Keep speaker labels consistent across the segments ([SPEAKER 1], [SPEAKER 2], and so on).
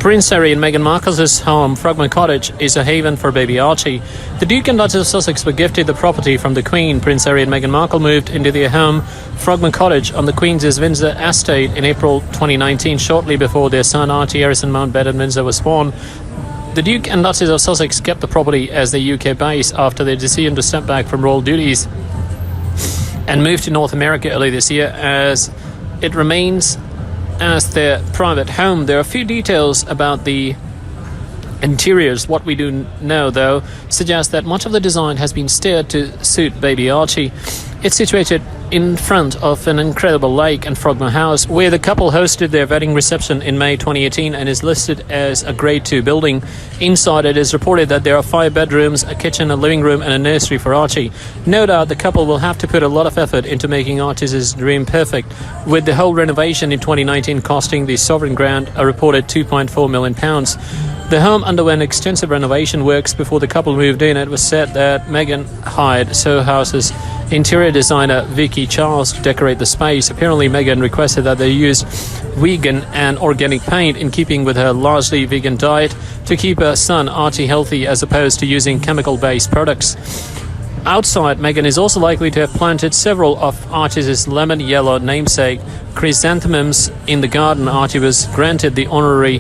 [SPEAKER 1] Prince Harry and Meghan Markle's home, Frogmore Cottage, is a haven for baby Archie. The Duke and Duchess of Sussex were gifted the property from the Queen. Prince Harry and Meghan Markle moved into their home, Frogmore Cottage, on the Queen's Windsor estate in April 2019, shortly before their son Archie Harrison Mountbatten-Windsor was born. The Duke and Duchess of Sussex kept the property as their UK base after their decision to step back from royal duties and moved to North America early this year, as it remains as their private home. There are a few details about the interiors. What we do know, though, suggests that much of the design has been steered to suit baby Archie. It's situated in front of an incredible lake and Frogmore House, where the couple hosted their wedding reception in May 2018, and is listed as a Grade 2 building. Inside, it is reported that there are 5 bedrooms, a kitchen, a living room and a nursery for Archie. No doubt the couple will have to put a lot of effort into making Archie's dream perfect, with the whole renovation in 2019 costing the sovereign grant a reported £2.4 million. The home underwent extensive renovation works before the couple moved in. It was said that Meghan hired Soho House's interior designer Vicky Charles to decorate the space. Apparently, Meghan requested that they use vegan and organic paint in keeping with her largely vegan diet to keep her son Archie healthy, as opposed to using chemical-based products. Outside, Meghan is also likely to have planted several of Archie's lemon yellow namesake chrysanthemums in the garden. Archie was granted the honorary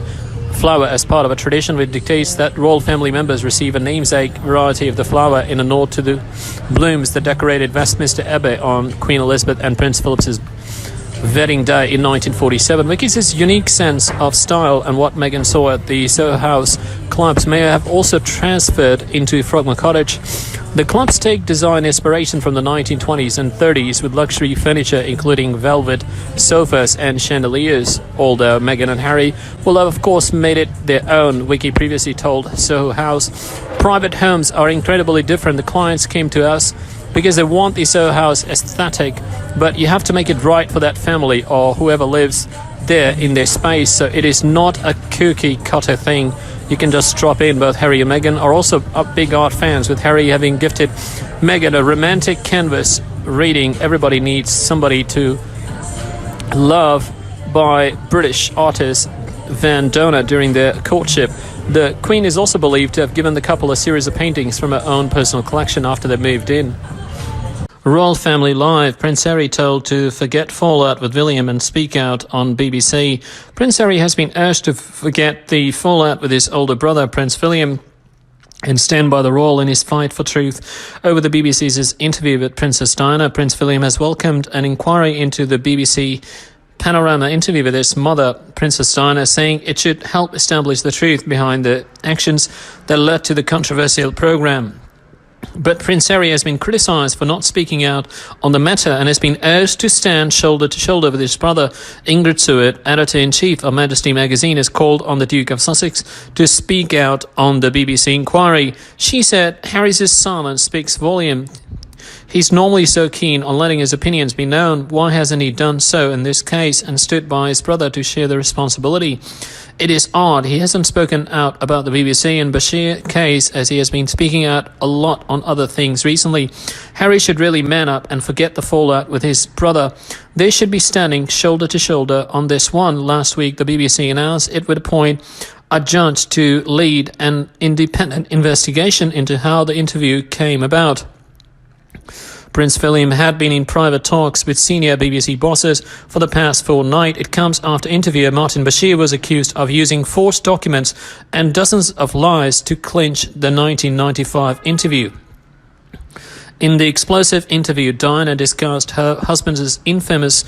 [SPEAKER 1] flower as part of a tradition which dictates that royal family members receive a namesake variety of the flower in a nod to the blooms that decorated Westminster Abbey on Queen Elizabeth and Prince Philip's wedding day in 1947. Vicky's unique sense of style and what Meghan saw at the Soho House clubs may have also transferred into Frogmore Cottage. The clubs take design inspiration from the 1920s and 30s, with luxury furniture including velvet, sofas and chandeliers, although Meghan and Harry will have of course made it their own. Vicky previously told Soho House, "Private homes are incredibly different. The clients came to us because they want the Soho House aesthetic, but you have to make it right for that family or whoever lives there in their space. So it is not a cookie cutter thing. You can just drop in." Both Harry and Meghan are also big art fans, with Harry having gifted Meghan a romantic canvas reading "Everybody Needs Somebody to Love" by British artist Van Dona during their courtship. The Queen is also believed to have given the couple a series of paintings from her own personal collection after they moved in. Royal Family Live. Prince Harry told to forget fallout with William and speak out on BBC. Prince Harry has been urged to forget the fallout with his older brother, Prince William, and stand by the royal in his fight for truth. Over the BBC's interview with Princess Diana, Prince William has welcomed an inquiry into the BBC Panorama interview with his mother, Princess Diana, saying it should help establish the truth behind the actions that led to the controversial programme. But Prince Harry has been criticised for not speaking out on the matter and has been urged to stand shoulder to shoulder with his brother. Ingrid Seward, editor-in-chief of Majesty magazine, has called on the Duke of Sussex to speak out on the BBC inquiry. She said, "Harry's silence speaks volume. He's normally so keen on letting his opinions be known. Why hasn't he done so in this case and stood by his brother to share the responsibility? It is odd he hasn't spoken out about the BBC and Bashir case, as he has been speaking out a lot on other things recently. Harry should really man up and forget the fallout with his brother. They should be standing shoulder to shoulder on this one." Last week, the BBC announced it would appoint a judge to lead an independent investigation into how the interview came about. Prince William had been in private talks with senior BBC bosses for the past fortnight. It comes after interviewer Martin Bashir was accused of using forged documents and dozens of lies to clinch the 1995 interview. In the explosive interview, Diana discussed her husband's infamous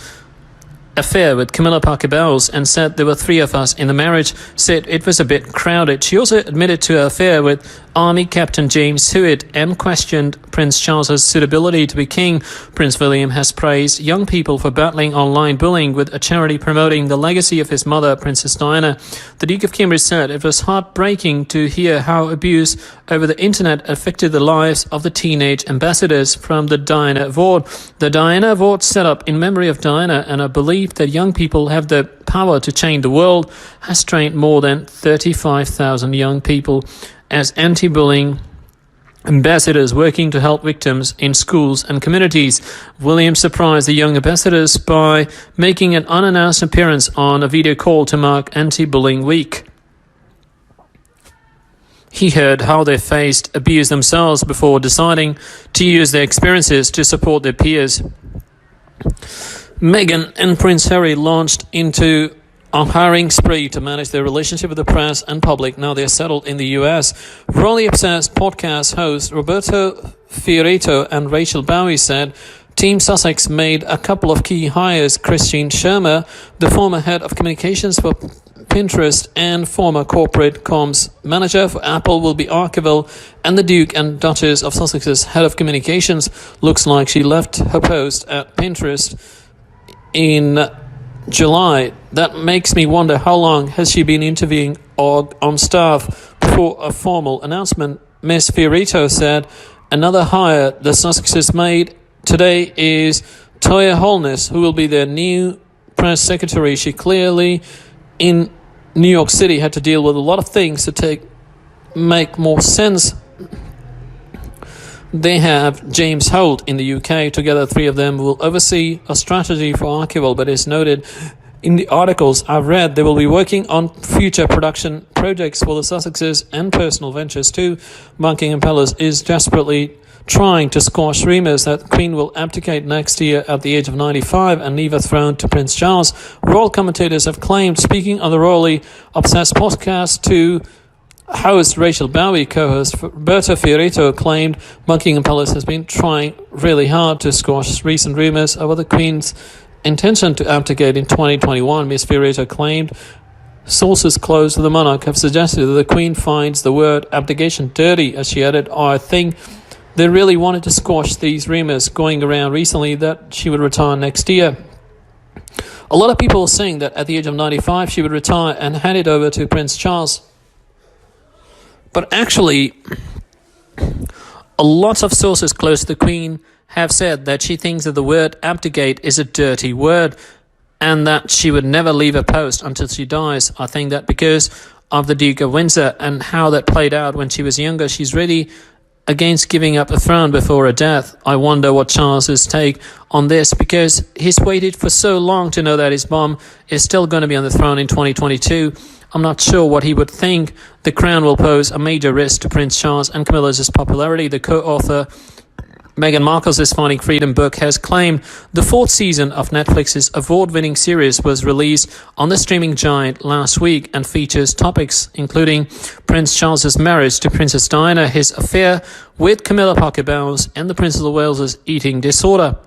[SPEAKER 1] affair with Camilla Parker Bowles and said there were 3 of us in the marriage, said it was a bit crowded. She also admitted to her affair with Army Captain James Hewitt and questioned Prince Charles's suitability to be king. Prince William has praised young people for battling online bullying with a charity promoting the legacy of his mother, Princess Diana. The Duke of Cambridge said it was heartbreaking to hear how abuse over the internet affected the lives of the teenage ambassadors from the Diana Award. The Diana Award, set up in memory of Diana and a belief that young people have the power to change the world, has trained more than 35,000 young people as anti-bullying ambassadors working to help victims in schools and communities. Williams surprised the young ambassadors by making an unannounced appearance on a video call to mark Anti-Bullying Week. he heard how they faced abuse themselves before deciding to use their experiences to support their peers. Meghan and Prince Harry launched into a hiring spree to manage their relationship with the press and public. Now they're settled in the US. Royally Obsessed podcast host Roberto Fiorito and Rachel Bowie said Team Sussex made a couple of key hires. Christine Shermer, the former head of communications for Pinterest and former corporate comms manager for Apple, will be archival, and the Duke and Duchess of Sussex's head of communications looks like she left her post at Pinterest in July. That makes me wonder, how long has she been interviewing on staff before a formal announcement? Ms. Fiorito said another hire the Sussexes made today is Toya Holness, who will be their new press secretary. She clearly, in New York City, had to deal with a lot of things to make more sense. They have James Holt in the UK. Together, three of them will oversee a strategy for Archival, but it's noted in the articles I've read they will be working on future production projects for the Sussexes and personal ventures too. Buckingham Palace is desperately trying to squash rumours that the Queen will abdicate next year at the age of 95 and leave a throne to Prince Charles. Royal commentators have claimed, speaking on the Royally Obsessed podcast to host Rachel Bowie, co-host Roberto Fiorito claimed Buckingham Palace has been trying really hard to squash recent rumours over the Queen's intention to abdicate in 2021. Ms. Fiorito claimed sources close to the monarch have suggested that the Queen finds the word abdication dirty. As she added, I think they really wanted to squash these rumours going around recently that she would retire next year. A lot of people are saying that at the age of 95 she would retire and hand it over to Prince Charles. But actually, a lot of sources close to the Queen have said that she thinks that the word abdicate is a dirty word and that she would never leave her post until she dies. I think that because of the Duke of Windsor and how that played out when she was younger, she's really against giving up a throne before her death. I wonder what Charles's take on this, because he's waited for so long to know that his mom is still going to be on the throne in 2022. I'm not sure what he would think. The crown will pose a major risk to Prince Charles and Camilla's popularity. The co-author Meghan Markle's Finding Freedom book has claimed the fourth season of Netflix's award-winning series was released on the streaming giant last week and features topics including Prince Charles's marriage to Princess Diana, his affair with Camilla Parker Bowles, and the Princess of Wales's eating disorder.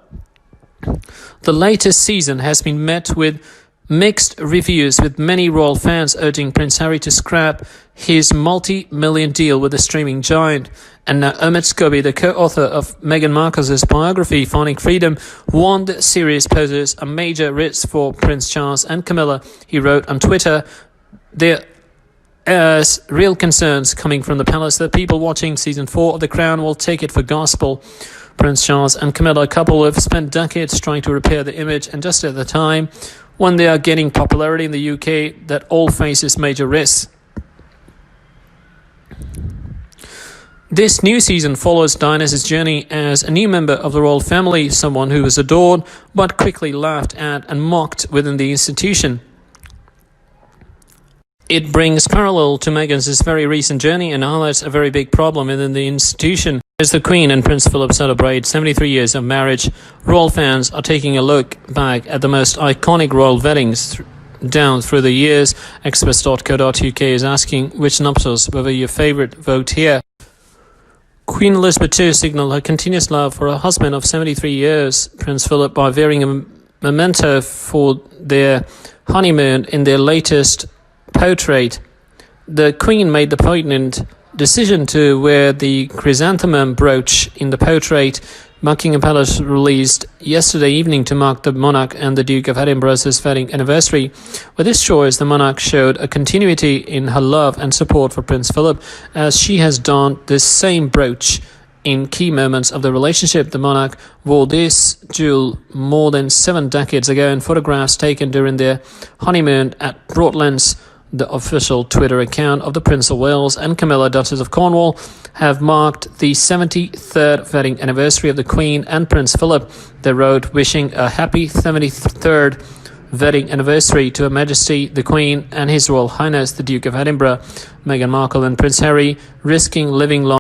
[SPEAKER 1] The latest season has been met with mixed reviews, with many royal fans urging Prince Harry to scrap his multi-million deal with the streaming giant. And now Omid Scobie, the co-author of Meghan Markle's biography, Finding Freedom, warned the series poses a major risk for Prince Charles and Camilla. He wrote on Twitter, there is real concerns coming from the palace that people watching season 4 of The Crown will take it for gospel. Prince Charles and Camilla, a couple who have spent decades trying to repair the image, and just at the time when they are getting popularity in the UK, that all faces major risks. This new season follows Diana's journey as a new member of the royal family, someone who was adored but quickly laughed at and mocked within the institution. It brings parallel to Meghan's very recent journey and highlights a very big problem within the institution. As the Queen and Prince Philip celebrate 73 years of marriage, royal fans are taking a look back at the most iconic royal weddings down through the years. Express.co.uk is asking which nuptials were your favourite. Vote here. Queen Elizabeth II signalled her continuous love for her husband of 73 years, Prince Philip, by wearing a memento for their honeymoon in their latest portrait. The Queen made the poignant decision to wear the chrysanthemum brooch in the portrait Buckingham Palace released yesterday evening to mark the monarch and the Duke of Edinburgh's wedding anniversary. With this choice, the monarch showed a continuity in her love and support for Prince Philip, as she has donned this same brooch in key moments of the relationship. The monarch wore this jewel more than 7 decades ago in photographs taken during their honeymoon at Broadlands. The official Twitter account of the Prince of Wales and Camilla, Duchess of Cornwall, have marked the 73rd wedding anniversary of the Queen and Prince Philip. They wrote, wishing a happy 73rd wedding anniversary to Her Majesty the Queen and His Royal Highness the Duke of Edinburgh, Meghan Markle and Prince Harry, risking living long